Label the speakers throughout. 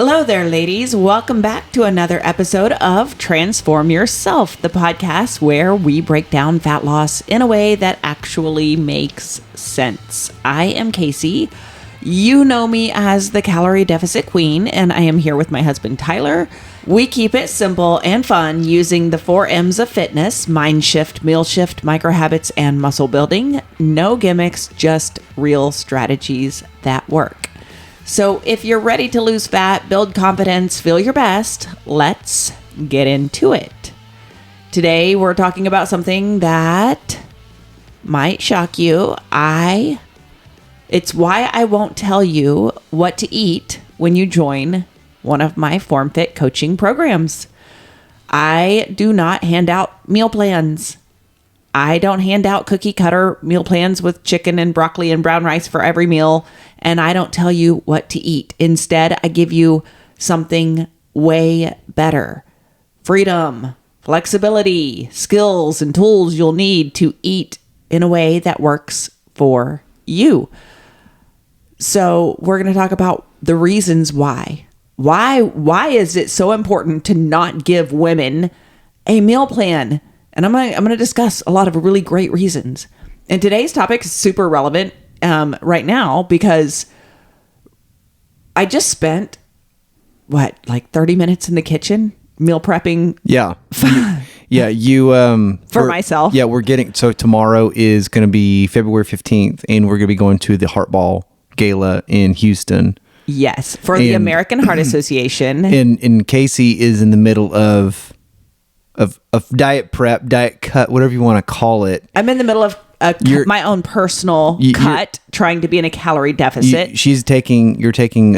Speaker 1: Hello there, ladies. Welcome back to another episode of Transform Yourself, the podcast where we break down fat loss in a way that actually makes sense. I am Kacy. You know me as the Calorie Deficit Queen, and I am here with my husband, Tyler. We keep it simple and fun using the 4 M's of fitness: mind shift, meal shift, micro habits, and muscle building. No gimmicks, just real strategies that work. So if you're ready to lose fat, build confidence, feel your best, let's get into it. Today, we're talking about something that might shock you. It's why I won't tell you what to eat when you join one of my FormFit coaching programs. I do not hand out meal plans. I don't hand out cookie cutter meal plans with chicken and broccoli and brown rice for every meal, and I don't tell you what to eat. Instead, I give you something way better. Freedom, flexibility, skills, and tools you'll need to eat in a way that works for you. So we're going to talk about the reasons why. Why is it so important to not give women a meal plan? And I'm going to discuss a lot of really great reasons. And today's topic is super relevant right now because I just spent, 30 minutes in the kitchen meal prepping?
Speaker 2: Yeah. For
Speaker 1: myself.
Speaker 2: Yeah, so tomorrow is going to be February 15th, and we're going to be going to the Heart Ball Gala in Houston.
Speaker 1: Yes, for the American Heart Association.
Speaker 2: And Kacy is in the middle of diet prep, diet cut, whatever you want to call it.
Speaker 1: I'm in the middle of my own personal cut, trying to be in a calorie deficit.
Speaker 2: You're taking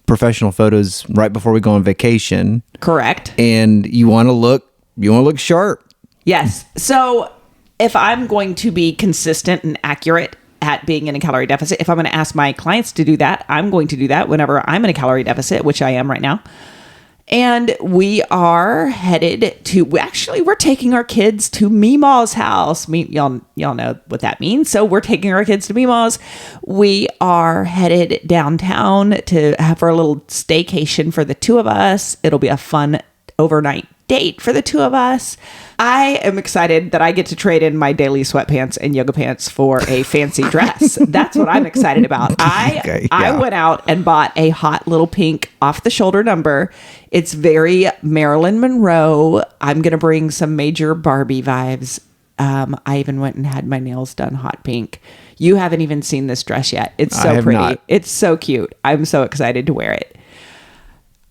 Speaker 2: professional photos right before we go on vacation.
Speaker 1: Correct.
Speaker 2: And you want to look sharp.
Speaker 1: Yes. So if I'm going to be consistent and accurate at being in a calorie deficit, if I'm going to ask my clients to do that, I'm going to do that whenever I'm in a calorie deficit, which I am right now. And we are headed to, we're taking our kids to Meemaw's house. Y'all know what that means. So we're taking our kids to Meemaw's. We are headed downtown for a little staycation for the two of us. It'll be a fun overnight date for the two of us. I am excited that I get to trade in my daily sweatpants and yoga pants for a fancy dress. That's what I'm excited about. I went out and bought a hot little pink off the shoulder number. It's very Marilyn Monroe. I'm going to bring some major Barbie vibes. I even went and had my nails done hot pink. You haven't even seen this dress yet. It's so pretty. Not. It's so cute. I'm so excited to wear it.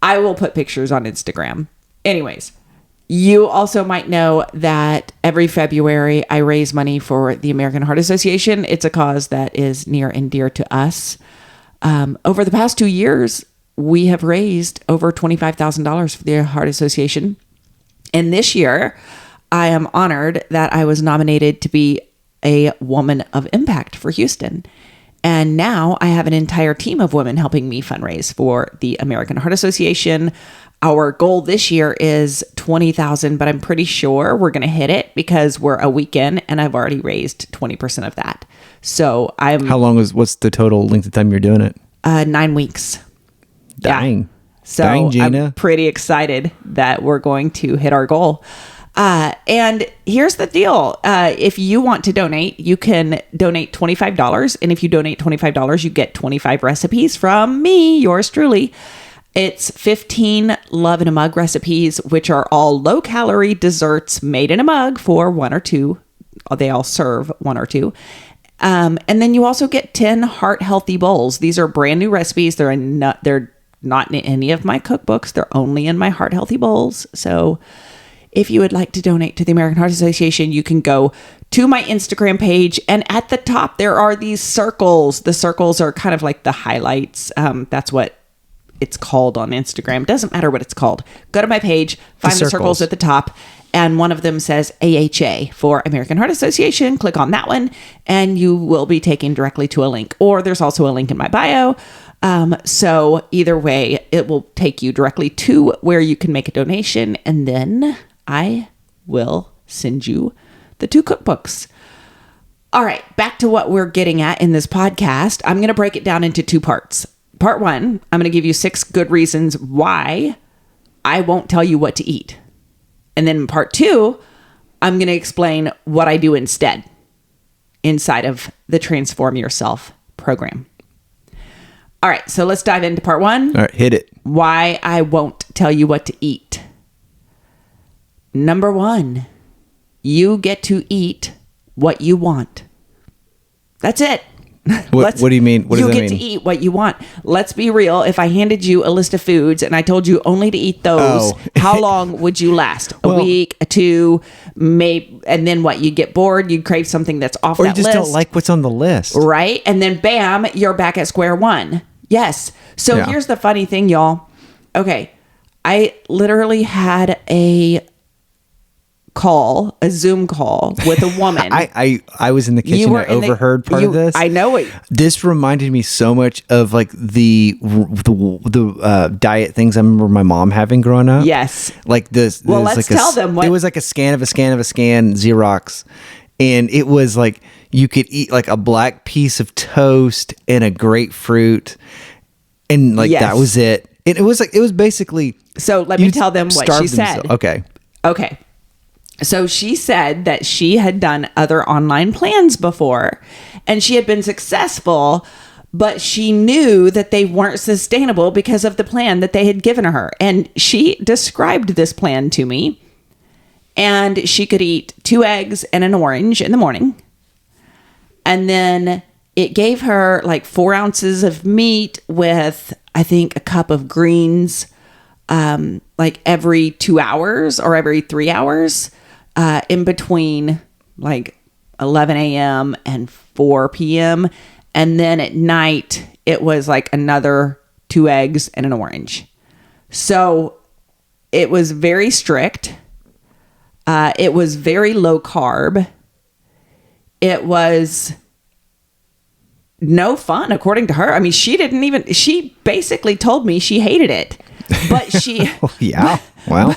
Speaker 1: I will put pictures on Instagram. Anyways, you also might know that every February I raise money for the American Heart Association. It's a cause that is near and dear to us. Over the past 2 years, we have raised over $25,000 for the Heart Association. And this year, I am honored that I was nominated to be a Woman of Impact for Houston. And now I have an entire team of women helping me fundraise for the American Heart Association. Our goal this year is $20,000, but I'm pretty sure we're going to hit it because we're a weekend and I've already raised 20% of that. So what's the total length of time you're doing it? 9 weeks.
Speaker 2: Dang.
Speaker 1: Yeah. So
Speaker 2: Dang, Gina.
Speaker 1: I'm pretty excited that we're going to hit our goal. And here's the deal. If you want to donate, you can donate $25. And if you donate $25, you get 25 recipes from me, yours truly. It's 15 Love in a Mug recipes, which are all low-calorie desserts made in a mug for 1 or 2. They all serve 1 or 2. And then you also get 10 heart-healthy bowls. These are brand new recipes. They're not in any of my cookbooks. They're only in my heart-healthy bowls. So if you would like to donate to the American Heart Association, you can go to my Instagram page. And at the top, there are these circles. The circles are kind of like the highlights. That's what it's called on Instagram. Doesn't matter what it's called. Go to my page, find the circles at the top, and one of them says AHA for American Heart Association. Click on that one, and you will be taken directly to a link. Or there's also a link in my bio. So either way, it will take you directly to where you can make a donation, and then I will send you the 2 cookbooks. All right, back to what we're getting at in this podcast. I'm going to break it down into 2 parts. part 1, I'm going to give you 6 good reasons why I won't tell you what to eat. And then in part 2, I'm going to explain what I do instead inside of the Transform Yourself program. All right, so let's dive into part 1.
Speaker 2: All right, hit it.
Speaker 1: Why I won't tell you what to eat. Number 1, you get to eat what you want. That's it.
Speaker 2: What do you mean? What does that mean?
Speaker 1: You get to eat what you want. Let's be real. If I handed you a list of foods and I told you only to eat those, how long would you last? A week, 2, maybe, and then what? You'd get bored. You'd crave something that's off that list.
Speaker 2: Or you just don't like what's on the list.
Speaker 1: Right? And then bam, you're back at square one. Yes. So here's the funny thing, y'all. Okay. I literally had a Zoom call with a woman.
Speaker 2: I was in the kitchen. I overheard part of this.
Speaker 1: I know it.
Speaker 2: This reminded me so much of like the diet things I remember my mom having growing up.
Speaker 1: Yes.
Speaker 2: Like this.
Speaker 1: Well, let's
Speaker 2: like
Speaker 1: tell them what.
Speaker 2: It was like a scan of a scan of a scan Xerox. And it was like you could eat like a black piece of toast and a grapefruit. And like that was it. It was basically.
Speaker 1: So let me tell them what she said.
Speaker 2: Okay.
Speaker 1: So she said that she had done other online plans before and she had been successful, but she knew that they weren't sustainable because of the plan that they had given her. And she described this plan to me, and she could eat 2 eggs and an orange in the morning. And then it gave her like 4 ounces of meat with, I think, a cup of greens, like every 2 hours or every 3 hours. In between like 11 a.m. and 4 p.m. And then at night, it was like another 2 eggs and an orange. So it was very strict. It was very low carb. It was no fun, according to her. I mean, she basically told me she hated it, but she...
Speaker 2: Yeah, well...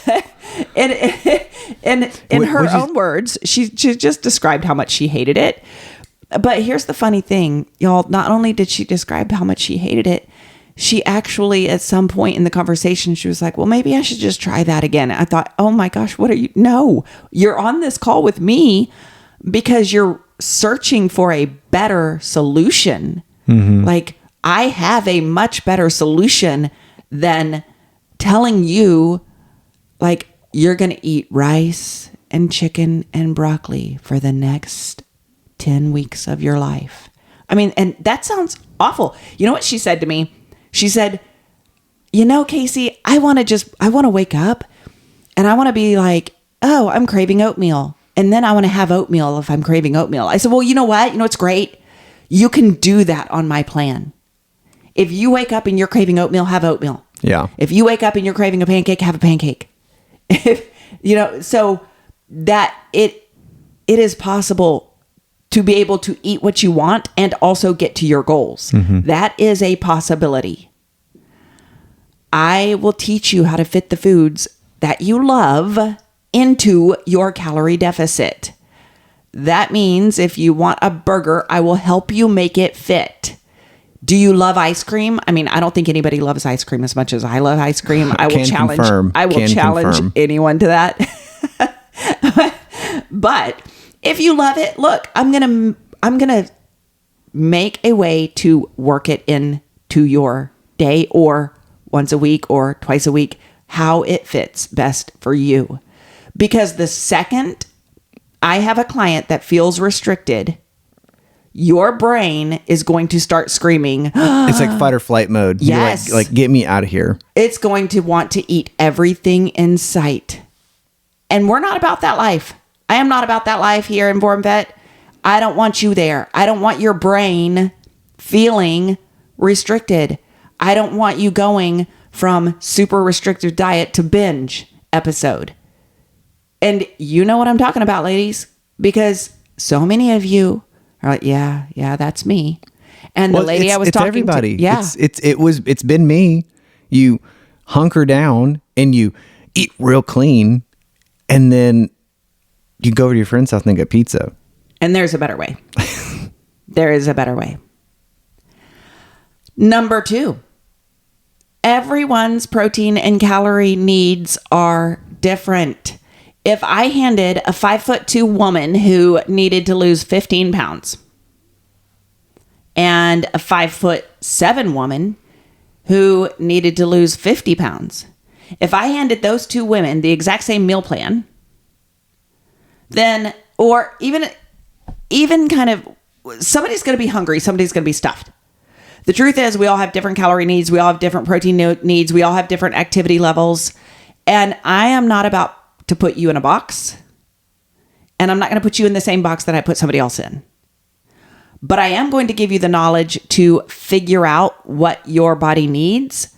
Speaker 1: And in her own words, she just described how much she hated it. But here's the funny thing, y'all. Not only did she describe how much she hated it, she actually, at some point in the conversation, she was like, well, maybe I should just try that again. I thought, oh my gosh, what are you? No, you're on this call with me because you're searching for a better solution. Mm-hmm. Like, I have a much better solution than telling you, like, you're going to eat rice and chicken and broccoli for the next 10 weeks of your life. I mean, and that sounds awful. You know what she said to me? She said, you know, Kacy, I want to wake up and I want to be like, oh, I'm craving oatmeal. And then I want to have oatmeal if I'm craving oatmeal. I said, well, you know what? You know what's great? You can do that on my plan. If you wake up and you're craving oatmeal, have oatmeal.
Speaker 2: Yeah.
Speaker 1: If you wake up and you're craving a pancake, have a pancake. So that it is possible to be able to eat what you want and also get to your goals. Mm-hmm. That is a possibility. I will teach you how to fit the foods that you love into your calorie deficit. That means if you want a burger, I will help you make it fit. Do you love ice cream? I mean, I don't think anybody loves ice cream as much as I love ice cream. I will challenge anyone to that. But if you love it, look, I'm going to make a way to work it into your day or once a week or twice a week, how it fits best for you. Because the second I have a client that feels restricted, your brain is going to start screaming.
Speaker 2: It's like fight or flight mode.
Speaker 1: Yes.
Speaker 2: Like get me out of here.
Speaker 1: It's going to want to eat everything in sight. And we're not about that life. I am not about that life here in VormVet. I don't want you there. I don't want your brain feeling restricted. I don't want you going from super restrictive diet to binge episode. And you know what I'm talking about, ladies, because so many of you are like, yeah, that's me. And the lady I was talking
Speaker 2: everybody.
Speaker 1: to, yeah,
Speaker 2: it's been me. You hunker down and you eat real clean, and then you go over to your friend's house and get pizza.
Speaker 1: And there's a better way. There is a better way. Number 2, Everyone's protein and calorie needs are different. If I handed a 5'2" woman who needed to lose 15 pounds and a 5'7" woman who needed to lose 50 pounds, if I handed those two women the exact same meal plan, then, or even kind of, somebody's going to be hungry, somebody's going to be stuffed. The truth is, we all have different calorie needs. We all have different protein needs. We all have different activity levels. And I am not about to put you in a box. And I'm not going to put you in the same box that I put somebody else in. But I am going to give you the knowledge to figure out what your body needs,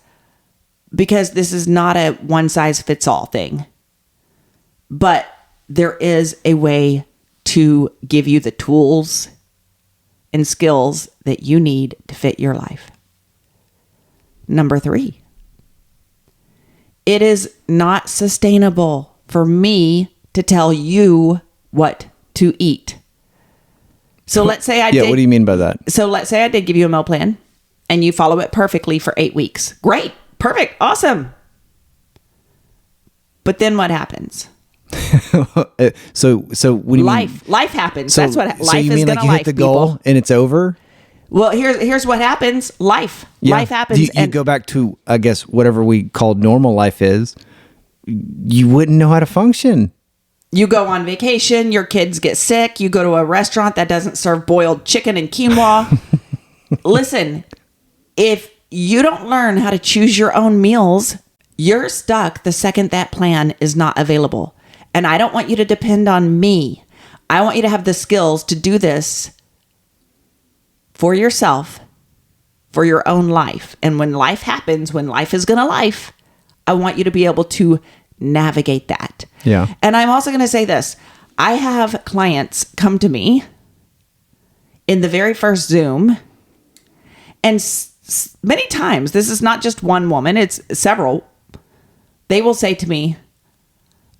Speaker 1: because this is not a one-size-fits-all thing. But there is a way to give you the tools and skills that you need to fit your life. Number 3, it is not sustainable for me to tell you what to eat. So let's say I did.
Speaker 2: What do you mean by that?
Speaker 1: So let's say I did give you a meal plan and you follow it perfectly for 8 weeks. Great. Perfect. Awesome. But then what happens?
Speaker 2: So what do you mean?
Speaker 1: Life happens.
Speaker 2: So,
Speaker 1: That's what life
Speaker 2: so you
Speaker 1: is
Speaker 2: mean
Speaker 1: going
Speaker 2: like
Speaker 1: to
Speaker 2: you
Speaker 1: life,
Speaker 2: hit the goal
Speaker 1: people.
Speaker 2: and it's over?
Speaker 1: Well, here's what happens. Life happens.
Speaker 2: You go back to, I guess, whatever we called normal life is. You wouldn't know how to function.
Speaker 1: You go on vacation, your kids get sick, you go to a restaurant that doesn't serve boiled chicken and quinoa. Listen, if you don't learn how to choose your own meals, you're stuck the second that plan is not available. And I don't want you to depend on me. I want you to have the skills to do this for yourself, for your own life. And when life happens, when life is going to life, I want you to be able to navigate that.
Speaker 2: Yeah.
Speaker 1: And I'm also going to say this. I have clients come to me in the very first Zoom, and many times, this is not just one woman, it's several. They will say to me,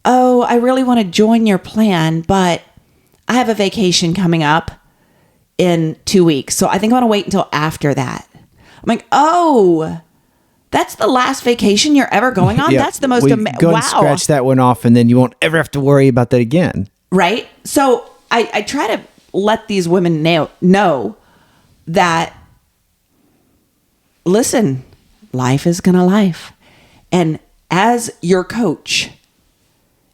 Speaker 1: "Oh, I really want to join your plan, but I have a vacation coming up in 2 weeks. So I think I want to wait until after that." I'm like, "Oh, that's the last vacation you're ever going on?
Speaker 2: Yeah.
Speaker 1: That's the most amazing.
Speaker 2: Go
Speaker 1: Wow."
Speaker 2: and scratch that one off, and then you won't ever have to worry about that again.
Speaker 1: Right? So I try to let these women know that, listen, life is going to life. And as your coach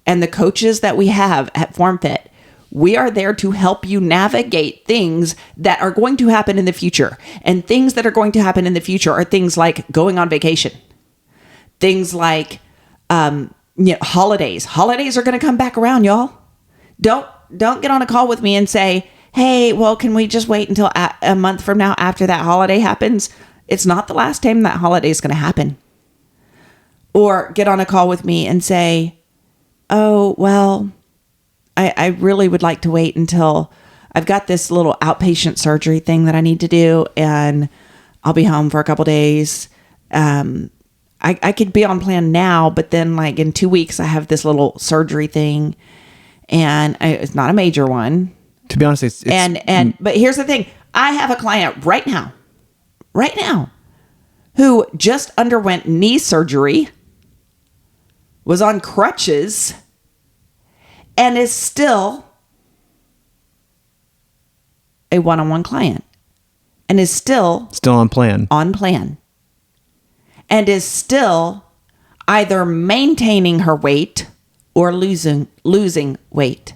Speaker 1: and the coaches that we have at FormFit, we are there to help you navigate things that are going to happen in the future. And things that are going to happen in the future are things like going on vacation. Things like holidays. Holidays are going to come back around, y'all. Don't get on a call with me and say, "Hey, well, can we just wait until a month from now after that holiday happens?" It's not the last time that holiday is going to happen. Or get on a call with me and say, "Oh, well, I really would like to wait until I've got this little outpatient surgery thing that I need to do, and I'll be home for a couple days. I could be on plan now, but then like in 2 weeks, I have this little surgery thing, and it's not a major one."
Speaker 2: To be honest, it's
Speaker 1: but here's the thing. I have a client right now, who just underwent knee surgery, was on crutches, and is still a one-on-one client, and is still
Speaker 2: on plan.
Speaker 1: And is still either maintaining her weight or losing weight.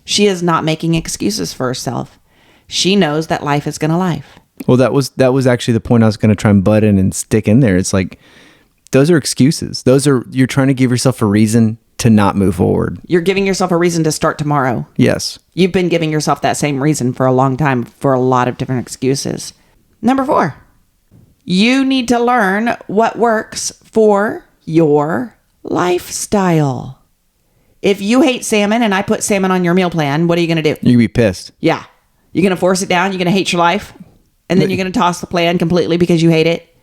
Speaker 1: She is not making excuses for herself. She knows that life is going to life.
Speaker 2: Well, that was actually the point I was going to try and butt in and stick in there. It's like, those are excuses. You're trying to give yourself a reason to not move forward.
Speaker 1: You're giving yourself a reason to start tomorrow.
Speaker 2: Yes.
Speaker 1: You've been giving yourself that same reason for a long time for a lot of different excuses. Number 4, you need to learn what works for your lifestyle. If you hate salmon and I put salmon on your meal plan, what are you going to do?
Speaker 2: You're going to be pissed.
Speaker 1: Yeah. You're going to force it down. You're going to hate your life. And then you're going to toss the plan completely because you hate it.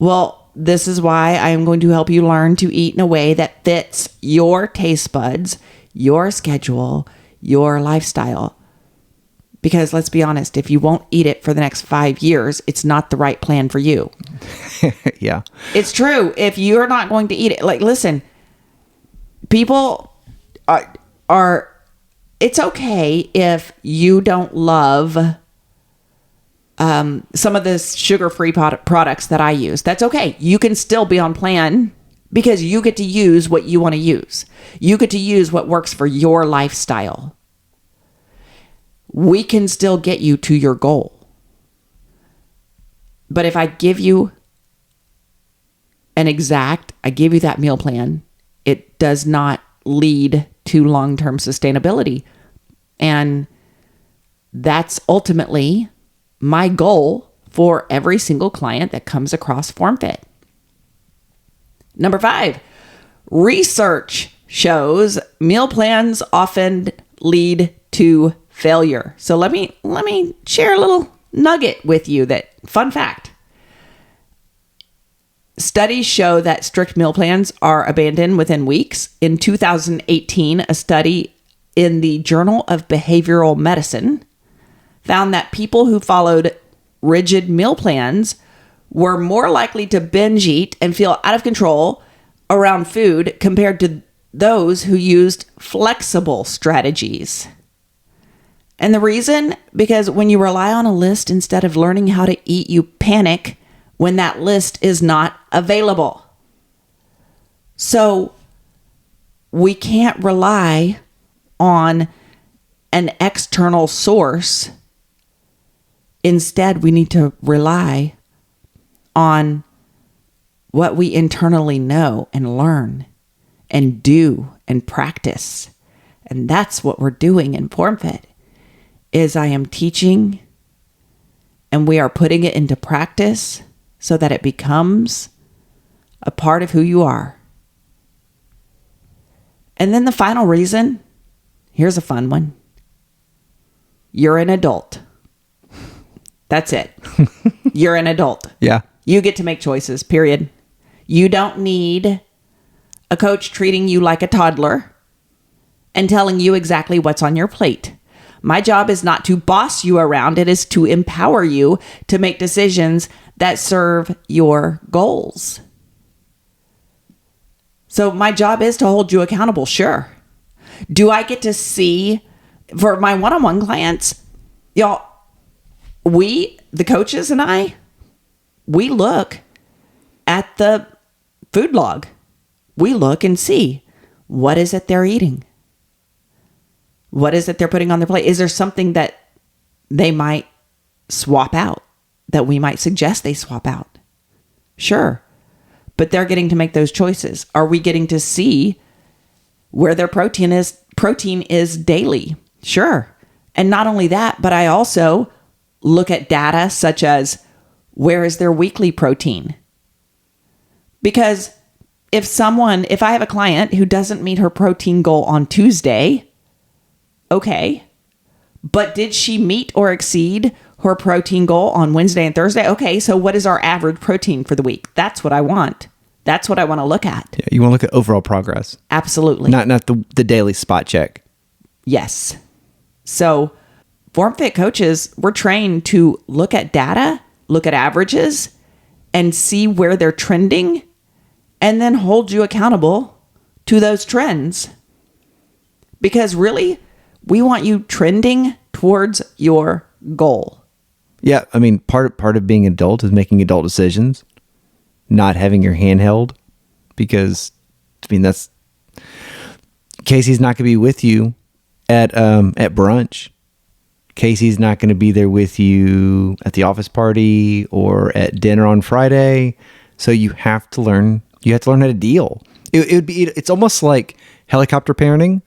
Speaker 1: Well, this is why I am going to help you learn to eat in a way that fits your taste buds, your schedule, your lifestyle. Because let's be honest, if you won't eat it for the next 5 years, it's not the right plan for you.
Speaker 2: Yeah.
Speaker 1: It's true. If you're not going to eat it, like, listen, people are it's okay if you don't love some of the sugar-free products that I use. That's okay. You can still be on plan because you get to use what you want to use. You get to use what works for your lifestyle. We can still get you to your goal. But if I give you I give you that meal plan, it does not lead to long-term sustainability. And that's ultimately my goal for every single client that comes across FormFit. Number 5, research shows meal plans often lead to failure. So let me share a little nugget with you fun fact. Studies show that strict meal plans are abandoned within weeks. In 2018, a study in the Journal of Behavioral Medicine found that people who followed rigid meal plans were more likely to binge eat and feel out of control around food compared to those who used flexible strategies. And the reason? Because when you rely on a list instead of learning how to eat, you panic when that list is not available. So we can't rely on an external source. Instead, we need to rely on what we internally know and learn and do and practice. And that's what we're doing in FormFit, is I am teaching and we are putting it into practice so that it becomes a part of who you are. And then the final reason, here's a fun one. You're an adult. That's it. You're an adult.
Speaker 2: Yeah.
Speaker 1: You get to make choices, period. You don't need a coach treating you like a toddler and telling you exactly what's on your plate. My job is not to boss you around. It is to empower you to make decisions that serve your goals. So my job is to hold you accountable, sure. Do I get to see, for my one-on-one clients, y'all, the coaches and I, we look at the food log. We look and see, what is it they're eating? What is it they're putting on their plate? Is there something that they might swap out, that we might suggest they swap out? Sure. But they're getting to make those choices. Are we getting to see where their protein is daily? Sure. And not only that, but I also look at data such as, where is their weekly protein? Because if I have a client who doesn't meet her protein goal on Tuesday, okay, but did she meet or exceed her protein goal on Wednesday and Thursday? Okay, so what is our average protein for the week? That's what I want. That's what I want to look at.
Speaker 2: Yeah, you want to look at overall progress.
Speaker 1: Absolutely.
Speaker 2: Not the daily spot check.
Speaker 1: Yes. So FormFit coaches, we're trained to look at data, look at averages, and see where they're trending, and then hold you accountable to those trends. Because really, we want you trending towards your goal.
Speaker 2: Yeah, I mean, part of being an adult is making adult decisions, not having your hand held, because I mean that's Kacy's not going to be with you at brunch. Kacy's not going to be there with you at the office party or at dinner on Friday. So you have to learn. You have to learn how to deal. It's almost like helicopter parenting.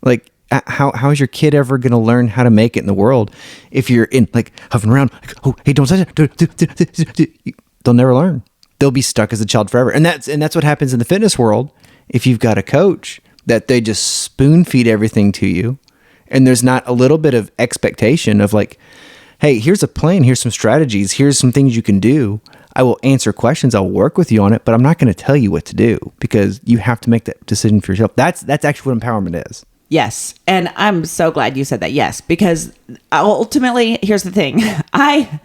Speaker 2: Like, how is your kid ever going to learn how to make it in the world if you're in like hovering around? Like, oh, hey, don't say that. They'll never learn. They'll be stuck as a child forever. And that's what happens in the fitness world. If you've got a coach that they just spoon feed everything to you, and there's not a little bit of expectation of like, hey, here's a plan, here's some strategies, here's some things you can do. I will answer questions, I'll work with you on it, but I'm not going to tell you what to do because you have to make that decision for yourself. That's actually what empowerment is.
Speaker 1: Yes. And I'm so glad you said that. Yes, because ultimately, here's the thing. I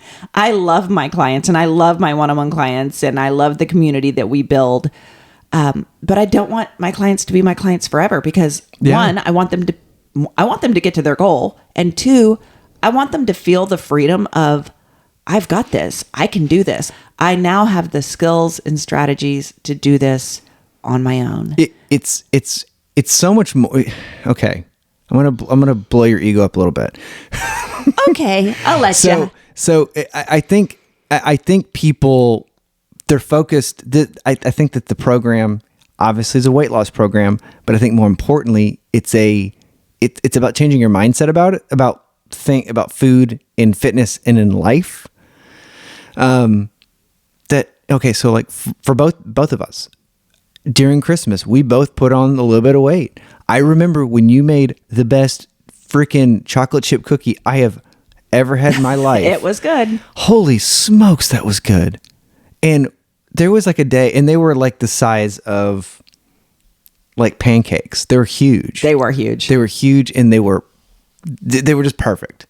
Speaker 1: love my clients and I love my one-on-one clients and I love the community that we build. But I don't want my clients to be my clients forever because one, I want them to get to their goal. And two, I want them to feel the freedom of, I've got this. I can do this. I now have the skills and strategies to do this on my own.
Speaker 2: It's so much more. Okay, I'm gonna blow your ego up a little bit.
Speaker 1: Okay, I'll let you.
Speaker 2: So I think people, they're focused. I think that the program obviously is a weight loss program, but I think more importantly, it's about changing your mindset about it, about food and fitness and in life. So like for both of us. During Christmas, we both put on a little bit of weight. I remember when you made the best freaking chocolate chip cookie I have ever had in my life.
Speaker 1: It was good.
Speaker 2: Holy smokes, that was good. And there was like a day, and they were like the size of like pancakes. They were huge.
Speaker 1: They were huge.
Speaker 2: They were huge, and they were just perfect.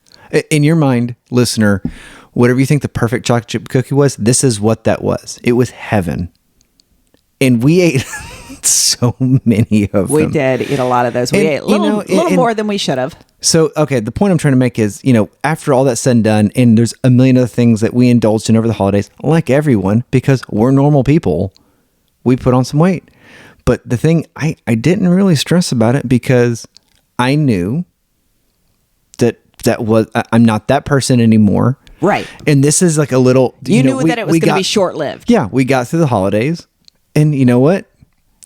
Speaker 2: In your mind, listener, whatever you think the perfect chocolate chip cookie was, this is what that was. It was heaven. And we ate so many of them.
Speaker 1: We did eat a lot of those. We ate a little more than we should have.
Speaker 2: So, okay, the point I'm trying to make is, after all that's said and done, and there's a million other things that we indulged in over the holidays, like everyone, because we're normal people, we put on some weight. But the thing, I didn't really stress about it because I knew I'm not that person anymore.
Speaker 1: Right.
Speaker 2: And this is like a little...
Speaker 1: You knew that it was going to be short-lived.
Speaker 2: Yeah, we got through the holidays. And you know what?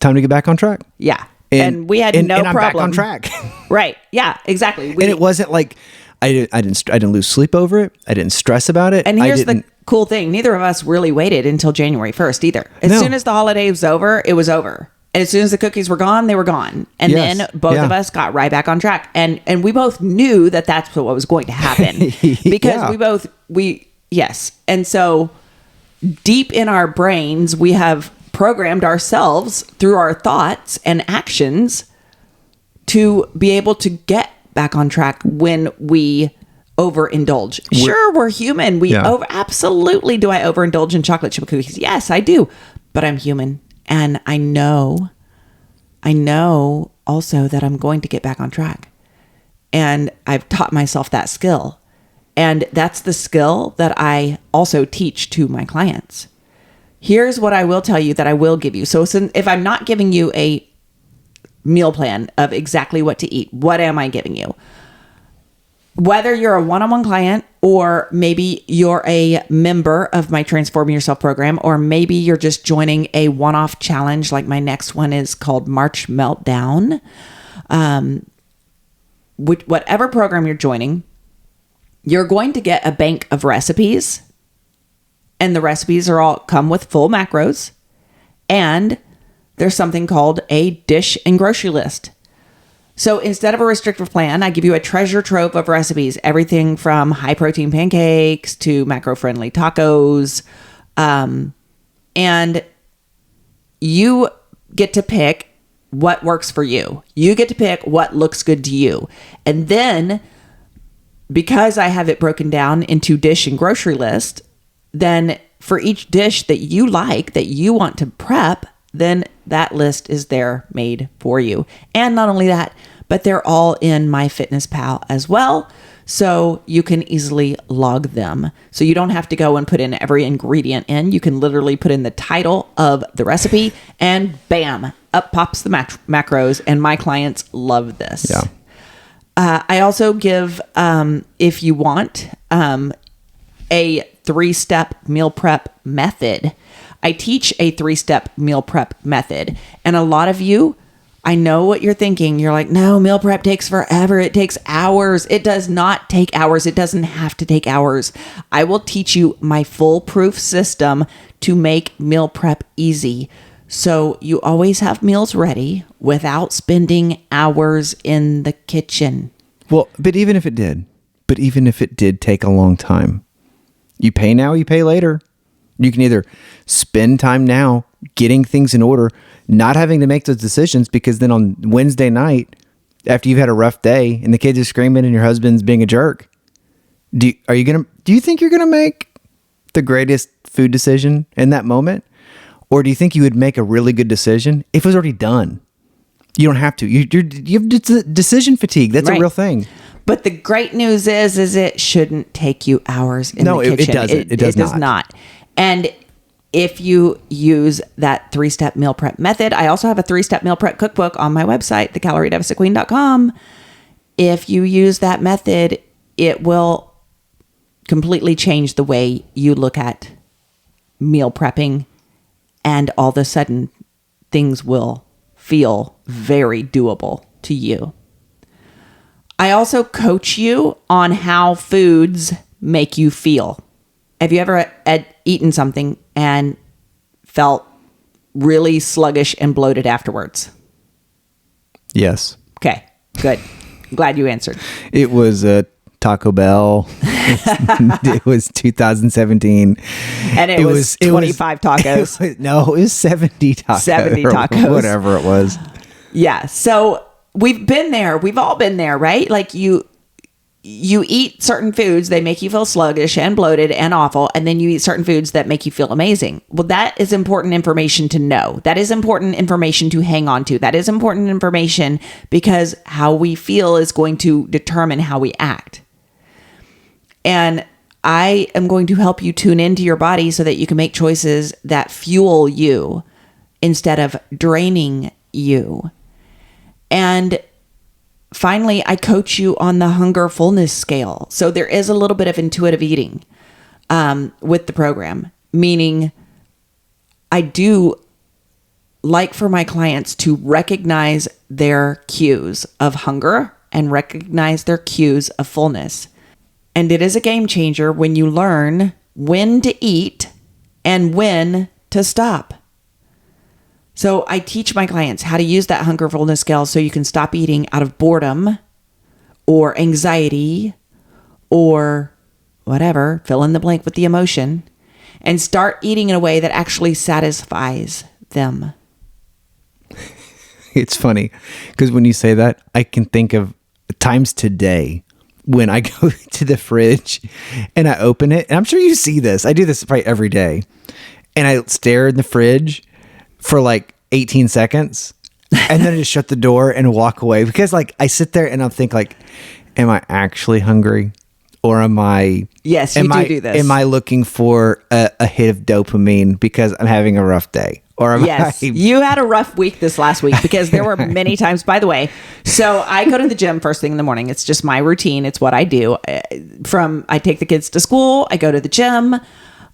Speaker 2: Time to get back on track.
Speaker 1: Yeah. And we had no problem.
Speaker 2: I'm back on track.
Speaker 1: Right. Yeah, exactly.
Speaker 2: And it wasn't like I didn't lose sleep over it. I didn't stress about it.
Speaker 1: And here's the cool thing. Neither of us really waited until January 1st either. As soon as the holiday was over, it was over. And as soon as the cookies were gone, they were gone. And then both of us got right back on track. And we both knew that that's what was going to happen. Because yes. And so deep in our brains, we have programmed ourselves through our thoughts and actions to be able to get back on track when we overindulge. Sure, we're human. Absolutely do I overindulge in chocolate chip cookies? Yes, I do. But I'm human. And I know also that I'm going to get back on track. And I've taught myself that skill. And that's the skill that I also teach to my clients. Here's what I will tell you that I will give you. So if I'm not giving you a meal plan of exactly what to eat, what am I giving you? Whether you're a one-on-one client or maybe you're a member of my Transform Yourself program, or maybe you're just joining a one-off challenge like my next one is called March Meltdown. Whatever program you're joining, you're going to get a bank of recipes. And the recipes all come with full macros. And there's something called a dish and grocery list. So instead of a restrictive plan, I give you a treasure trove of recipes, everything from high protein pancakes to macro friendly tacos. And you get to pick what works for you. You get to pick what looks good to you. And then because I have it broken down into dish and grocery list, then for each dish that you like, that you want to prep, then that list is there made for you. And not only that, but they're all in MyFitnessPal as well. So you can easily log them. So you don't have to go and put in every ingredient in. You can literally put in the title of the recipe and bam, up pops the macros. And my clients love this.
Speaker 2: Yeah.
Speaker 1: I also give, if you want, a 3-step meal prep method. I teach a 3-step meal prep method. And a lot of you, I know what you're thinking. You're like, no, meal prep takes forever. It takes hours. It does not take hours. It doesn't have to take hours. I will teach you my foolproof system to make meal prep easy. So you always have meals ready without spending hours in the kitchen.
Speaker 2: Well, but even if it did take a long time, you pay now, you pay later. You can either spend time now getting things in order, not having to make those decisions, because then on Wednesday night, after you've had a rough day and the kids are screaming and your husband's being a jerk, do you think you're gonna make the greatest food decision in that moment, or do you think you would make a really good decision if it was already done? You don't have to. You have decision fatigue. That's a real thing. But
Speaker 1: the great news is it shouldn't take you hours in the kitchen.
Speaker 2: It doesn't. It does
Speaker 1: not. And if you use that 3-step meal prep method, I also have a 3-step meal prep cookbook on my website, thecaloriedeficitqueen.com. If you use that method, it will completely change the way you look at meal prepping, and all of a sudden things will feel very doable to you. I also coach you on how foods make you feel. Have you ever eaten something and felt really sluggish and bloated afterwards?
Speaker 2: Yes.
Speaker 1: Okay, good. Glad you answered.
Speaker 2: It was Taco Bell. It was 2017.
Speaker 1: And it was 25 tacos.
Speaker 2: It was 70 tacos.
Speaker 1: 70 tacos.
Speaker 2: Whatever it was.
Speaker 1: Yeah. So we've been there. We've all been there, right? Like you eat certain foods, they make you feel sluggish and bloated and awful. And then you eat certain foods that make you feel amazing. Well, that is important information to know. That is important information to hang on to. That is important information because how we feel is going to determine how we act. And I am going to help you tune into your body so that you can make choices that fuel you instead of draining you. And finally, I coach you on the hunger fullness scale. So there is a little bit of intuitive eating with the program, meaning I do like for my clients to recognize their cues of hunger and recognize their cues of fullness. And it is a game changer when you learn when to eat and when to stop. So I teach my clients how to use that hunger fullness scale so you can stop eating out of boredom or anxiety or whatever, fill in the blank with the emotion, and start eating in a way that actually satisfies them.
Speaker 2: It's funny because when you say that, I can think of times today when I go to the fridge and I open it, and I'm sure you see this. I do this probably every day. And I stare in the fridge for like 18 seconds and then I just shut the door and walk away because like I sit there and I'll think like, am I actually hungry? Or am I...
Speaker 1: Yes, you do this.
Speaker 2: Am I looking for a hit of dopamine because I'm having a rough day? Or
Speaker 1: yes, you had a rough week this last week because there were many times, by the way. So I go to the gym first thing in the morning. It's just my routine. It's what I do. I take the kids to school. I go to the gym.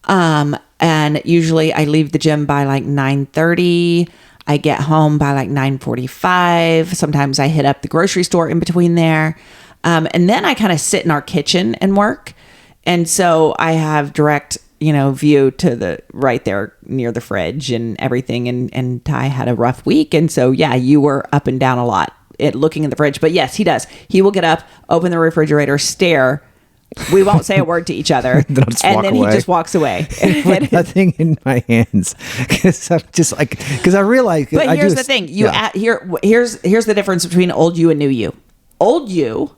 Speaker 1: And usually I leave the gym by like 9:30. I get home by like 9:45. Sometimes I hit up the grocery store in between there. And then I kind of sit in our kitchen and work. And so I have direct view to the right there near the fridge and everything. And Ty had a rough week. And so, yeah, you were up and down a lot looking in the fridge. But yes, he does. He will get up, open the refrigerator, stare. We won't say a word to each other. And then he just walks away.
Speaker 2: With nothing in my hands. Because I realize.
Speaker 1: But here's the thing. Here's the difference between old you and new you. Old you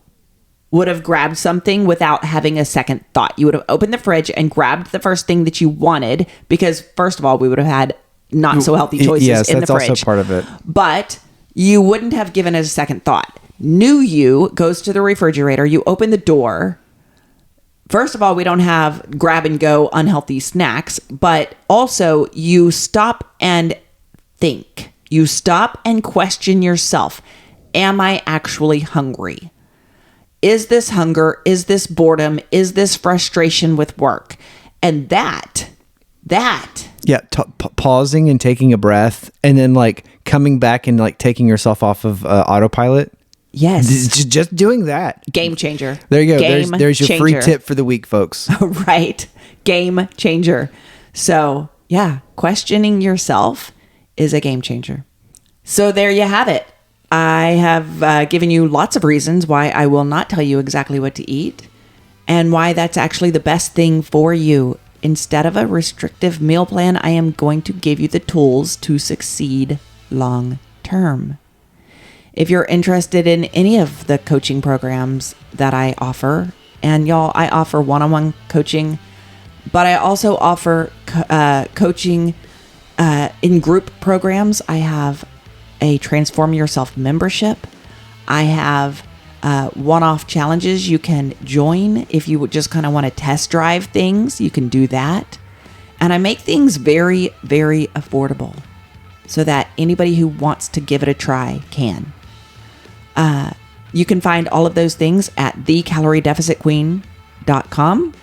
Speaker 1: would have grabbed something without having a second thought. You would have opened the fridge and grabbed the first thing that you wanted because, first of all, we would have had not so healthy choices in the fridge.
Speaker 2: Yes, that's also part of it.
Speaker 1: But you wouldn't have given it a second thought. New you goes to the refrigerator. You open the door. First of all, we don't have grab and go unhealthy snacks, but also you stop and think. You stop and question yourself. Am I actually hungry? Is this hunger? Is this boredom? Is this frustration with work? And that.
Speaker 2: Yeah, pausing and taking a breath and then like coming back and like taking yourself off of autopilot.
Speaker 1: Yes.
Speaker 2: Just doing that.
Speaker 1: Game changer.
Speaker 2: There you go. There's your free tip for the week, folks.
Speaker 1: Right. Game changer. So, yeah, questioning yourself is a game changer. So there you have it. I have given you lots of reasons why I will not tell you exactly what to eat and why that's actually the best thing for you. Instead of a restrictive meal plan, I am going to give you the tools to succeed long term. If you're interested in any of the coaching programs that I offer, and y'all, I offer one-on-one coaching, but I also offer coaching in group programs. I have a Transform Yourself membership. I have one-off challenges you can join if you would just kind of want to test drive things. You can do that. And I make things very, very affordable so that anybody who wants to give it a try can. You can find all of those things at thecaloriedeficitqueen.com.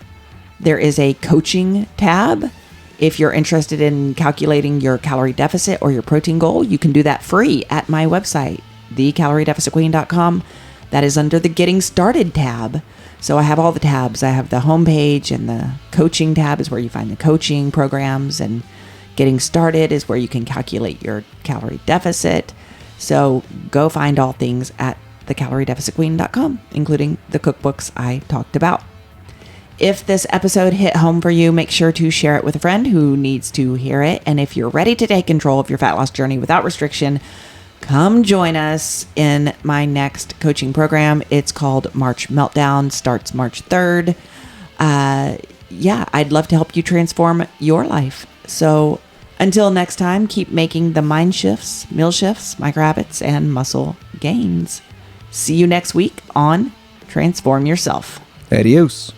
Speaker 1: There is a coaching tab. If you're interested in calculating your calorie deficit or your protein goal, you can do that free at my website, thecaloriedeficitqueen.com. That is under the Getting Started tab. So I have all the tabs. I have the homepage, and the coaching tab is where you find the coaching programs, and Getting Started is where you can calculate your calorie deficit. So go find all things at thecaloriedeficitqueen.com, including the cookbooks I talked about. If this episode hit home for you, make sure to share it with a friend who needs to hear it. And if you're ready to take control of your fat loss journey without restriction, come join us in my next coaching program. It's called March Meltdown, starts March 3rd. I'd love to help you transform your life. So until next time, keep making the mind shifts, meal shifts, micro habits, and muscle gains. See you next week on Transform Yourself.
Speaker 2: Adios.